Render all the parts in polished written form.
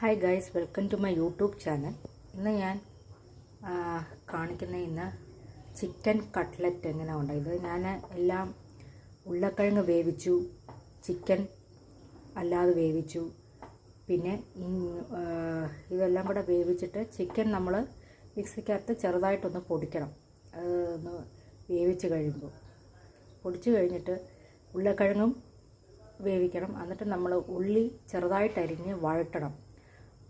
Hi guys, welcome to my YouTube channel. ഇന്ന് ഞാൻ കാണിക്കുന്ന ചിക്കൻ കട്ട്ലറ്റ് എങ്ങനെ ഉണ്ടായത്. ഞാൻ എല്ലാം ഉരുളക്കിഴങ്ങ് വേവിച്ചു, ചിക്കൻ അല്ലാതെ വേവിച്ചു, പിന്നെ ഇതെല്ലാം കൂടെ വേവിച്ചിട്ട് ചിക്കൻ നമ്മൾ മിക്സിക്കകത്ത് ചെറുതായിട്ടൊന്ന് പൊടിക്കണം. ഒന്ന് വേവിച്ച് കഴിയുമ്പോൾ പൊടിച്ച് കഴിഞ്ഞിട്ട് ഉരുളക്കിഴങ്ങും വേവിക്കണം. എന്നിട്ട് നമ്മൾ ഉള്ളി ചെറുതായിട്ട് അരിഞ്ഞ്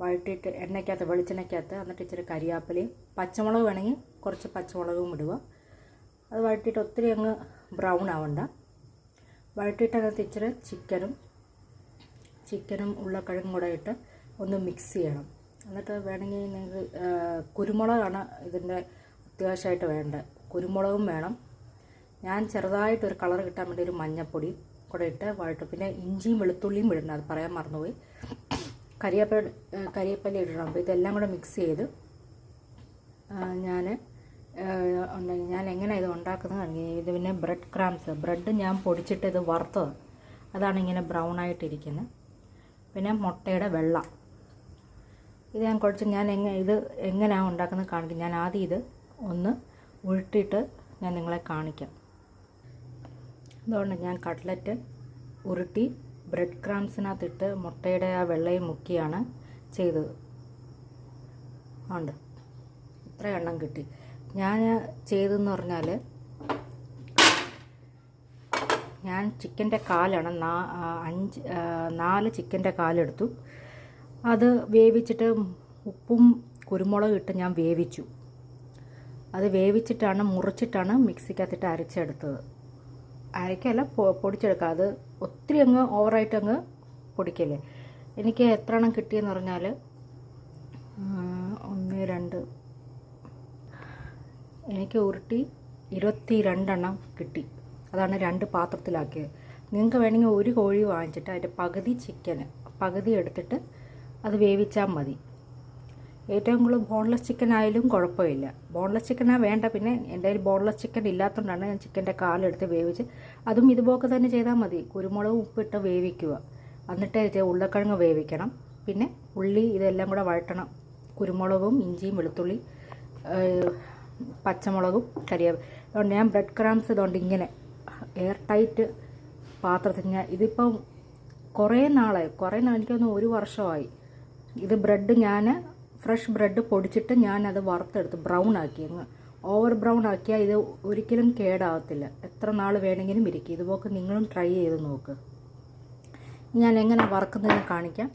വഴട്ടിയിട്ട് എണ്ണയ്ക്കകത്ത് വെളിച്ചെണ്ണയ്ക്കകത്ത് എന്നിട്ട് ഇച്ചിരി കരിയാപ്പിലയും പച്ചമുളക് വേണമെങ്കിൽ കുറച്ച് പച്ചമുളകും ഇടുക. അത് വഴട്ടിയിട്ട് ഒത്തിരി അങ്ങ് ബ്രൗൺ ആവണ്ട. വഴട്ടിയിട്ട് അതിനകത്ത് ഇച്ചിരി ചിക്കനും ഉരുളക്കിഴങ്ങും കൂടെ ഇട്ട് ഒന്ന് മിക്സ് ചെയ്യണം. എന്നിട്ട് വേണമെങ്കിൽ നിങ്ങൾക്ക് കുരുമുളകാണ് ഇതിൻ്റെ അത്യാവശ്യമായിട്ട് വേണ്ടത്. കുരുമുളകും വേണം. ഞാൻ ചെറുതായിട്ടൊരു കളർ കിട്ടാൻ വേണ്ടി ഒരു മഞ്ഞൾപ്പൊടി കൂടെ ഇട്ട് വഴട്ടും. പിന്നെ ഇഞ്ചിയും വെളുത്തുള്ളിയും ഇടണം, അത് പറയാൻ മറന്നുപോയി. കരിവേപ്പില ഇടണം. അപ്പോൾ ഇതെല്ലാം കൂടെ മിക്സ് ചെയ്ത് ഞാൻ എങ്ങനെ ഇത് ഉണ്ടാക്കുന്നത്. ഇത് പിന്നെ ബ്രെഡ് ഞാൻ പൊടിച്ചിട്ട് ഇത് വറുത്തത്, അതാണ് ഇങ്ങനെ ബ്രൗൺ ആയിട്ടിരിക്കുന്നത്. പിന്നെ മുട്ടയുടെ വെള്ള ഇത് ഞാൻ കുഴച്ച് ഇത് എങ്ങനെയാണ് ഉണ്ടാക്കുന്നത് കാണിക്കും. ഞാൻ ആദ്യം ഇത് ഒന്ന് ഉരുട്ടിയിട്ട് ഞാൻ നിങ്ങളെ കാണിക്കാം. അതുകൊണ്ട് ഞാൻ കട്ട്ലറ്റ് ഉരുട്ടി ബ്രെഡ് ക്രംസിനകത്തിട്ട് മുട്ടയുടെ ആ വെള്ളയും മുക്കിയാണ് ചെയ്തത്. ഉണ്ട്, ഇത്ര എണ്ണം കിട്ടി. ഞാൻ ചെയ്തതെന്ന് പറഞ്ഞാൽ ഞാൻ ചിക്കൻ്റെ കാലാണ് 4 ചിക്കൻ്റെ കാലെടുത്തു. അത് വേവിച്ചിട്ട് ഉപ്പും കുരുമുളകും ഇട്ട് ഞാൻ വേവിച്ചു. അത് വേവിച്ചിട്ടാണ് മുറിച്ചിട്ടാണ് മിക്സിക്കകത്തിട്ട് അരച്ചെടുത്തത്. അരക്കല്ല, പൊടിച്ചെടുക്കുക. അത് ഒത്തിരി അങ്ങ് ഓവറായിട്ട് അങ്ങ് പൊടിക്കല്ലേ. എനിക്ക് എത്ര എണ്ണം കിട്ടിയെന്ന് പറഞ്ഞാൽ 1 2 എനിക്ക് ഉരുട്ടി 22 എണ്ണം കിട്ടി. അതാണ് 2 പാത്രത്തിലാക്കിയത്. നിങ്ങൾക്ക് വേണമെങ്കിൽ ഒരു കോഴി വാങ്ങിച്ചിട്ട് അതിൻ്റെ പകുതി എടുത്തിട്ട് അത് വേവിച്ചാൽ മതി. ഏറ്റവും കൂടുതൽ ബോൺലെസ് ചിക്കൻ ആയാലും കുഴപ്പമില്ല. ബോൺലെസ് ചിക്കനാണ് വേണ്ട. പിന്നെ എൻ്റെ കയ്യിൽ ബോൺലെസ് ചിക്കൻ ഇല്ലാത്തതുകൊണ്ടാണ് ഞാൻ ചിക്കൻ്റെ കാലെടുത്ത് വേവിച്ച്. അതും ഇതുപോലെ തന്നെ ചെയ്താൽ മതി. കുരുമുളകും ഉപ്പിട്ട് വേവിക്കുക. എന്നിട്ട് ഉരുളക്കിഴങ്ങ് വേവിക്കണം. പിന്നെ ഉള്ളി ഇതെല്ലാം കൂടെ വഴറ്റണം. കുരുമുളകും ഇഞ്ചിയും വെളുത്തുള്ളി പച്ചമുളകും കരിയാപ്പില. അതുകൊണ്ട് ഞാൻ ബ്രെഡ് ക്രംസ് ഇതുകൊണ്ട് ഇങ്ങനെ എയർ ടൈറ്റ് പാത്രത്തിൽ ഇതിപ്പം കുറേ നാളായി, എനിക്കൊന്ന് 1 വർഷമായി. ഇത് ബ്രെഡ് ഞാൻ ഫ്രഷ് ബ്രെഡ് പൊടിച്ചിട്ട് ഞാനത് വറുത്തെടുത്ത് ബ്രൗൺ ആക്കി. അങ്ങ് ഓവർ ബ്രൗൺ ആക്കിയാൽ ഇത് ഒരിക്കലും കേടാകത്തില്ല. എത്ര നാൾ വേണമെങ്കിലും ഇരിക്കും. ഇതുപോലെ നിങ്ങളും ട്രൈ ചെയ്ത് നോക്ക്. ഞാൻ എങ്ങനെ വറുക്കുന്നതെന്ന് കാണിക്കാം.